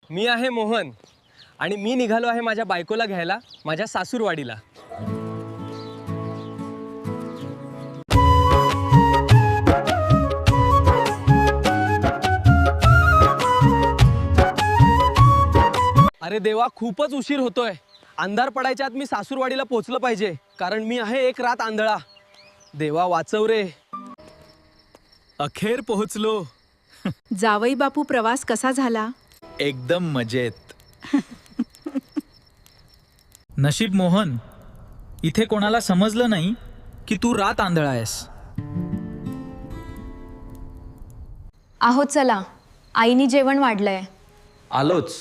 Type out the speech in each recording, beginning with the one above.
मी आहे मोहन आणि मी निघालो आहे माझ्या बायकोला घ्यायला माझ्या सासूरवाडीला। अरे देवा, खूपच उशीर होतोय। अंधार पडायच्या आत मी सासूरवाडीला पोहोचलं पाहिजे, कारण मी आहे एक रात आंधळा। देवा वाचव रे। अखेर पोहोचलो। जावई बापू, प्रवास कसा झाला? एकदम मजेत। नशीब मोहन, इथे कोणाला समजलं नाही की तू रात आंधळा आहेस। आहो चला, आईनी जेवण वाढलंय। आलोच।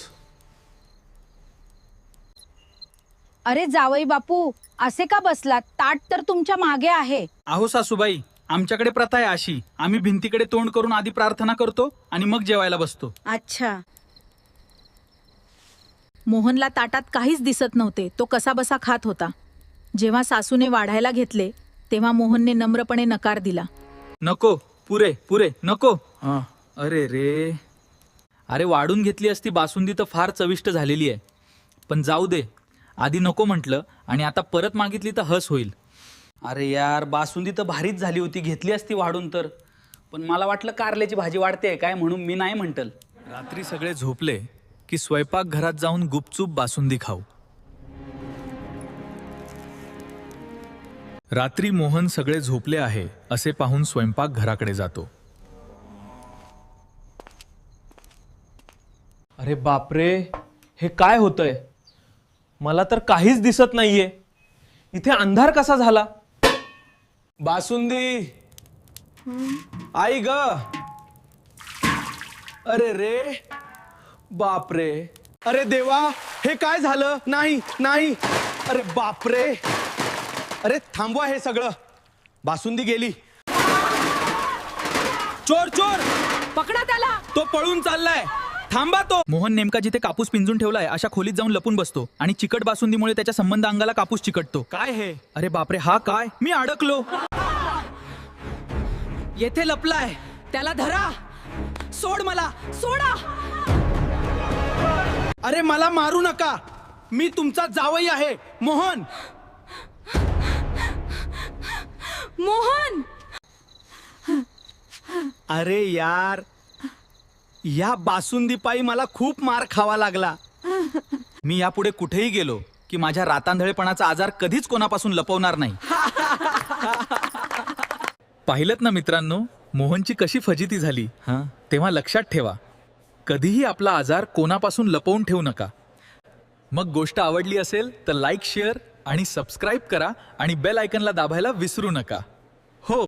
अरे जावई बापू, असे का बसलात? ताट तर तुमच्या मागे आहे। आहो सासूबाई, आमच्याकडे प्रथा आहे अशी, आम्ही भिंतीकडे तोंड करून आधी प्रार्थना करतो आणि मग जेवायला बसतो। अच्छा। मोहनला ताटात काहीच दिसत नव्हते, तो कसा बसा खात होता। जेव्हा सासूने वाढायला घेतले तेव्हा मोहनने नम्रपणे नकार दिला। नको, पुरे पुरे नको। अरे रे, अरे वाढून घेतली असती बासुंदी तर फार चविष्ट झालेली आहे, पण जाऊ दे। आधी नको म्हटलं आणि आता परत मागितली तर हस होईल। अरे यार, बासुंदी तर भारीच झाली होती, घेतली असती वाढून तर, पण मला वाटलं कारल्याची भाजी वाढते काय म्हणून मी नाही म्हटल। रात्री सगळे झोपले की स्वयंपाकघरात जाऊन गुपचूप बासुंदी खाऊ। रात्री मोहन सगळे झोपले आहे असे पाहून स्वयंपाकघराकडे जातो। अरे बापरे, हे काय होतंय? मला तर काहीच दिसत नाहीये। इथे अंधार कसा झाला? बासुंदी, आई ग। अरे रे बापरे, अरे देवा, हे काय झालं? नाही नाही, अरे बापरे, अरे थांबवा हे सगळं। बासुंदी गेली। चोर चोर, पकडा त्याला, तो पळून चाललाय, थांबा तो। मोहन नेमका जिथे कापूस पिंजून ठेवलाय अशा खोलीत जाऊन लपून बसतो आणि चिकट बासुंदीमुळे त्याच्या संबंध अंगाला कापूस चिकटतो। काय हे? अरे बापरे, हा काय? मी अडकलो। येथे लपलाय, त्याला धरा, सोड मला, सोडा। अरे मला मारू नका, मी तुमचा जावई आहे, मोहन। मोहन! अरे यार, या बासुंदीपायी मला खूप मार खावा लागला। मी यापुढे कुठेही गेलो की माझ्या रातांधळेपणाचा आजार कधीच कोणापासून लपवणार नाही। पाहिलत ना मित्रांनो, मोहनची कशी फजिती झाली। तेव्हा लक्षात ठेवा, कधीही आपला आजार कोणापासून लपवून ठेवू नका। मग गोष्ट आवडली असेल तर लाईक, शेअर आणि सबस्क्राईब करा आणि बेल आयकॉनला दाबायला विसरू नका।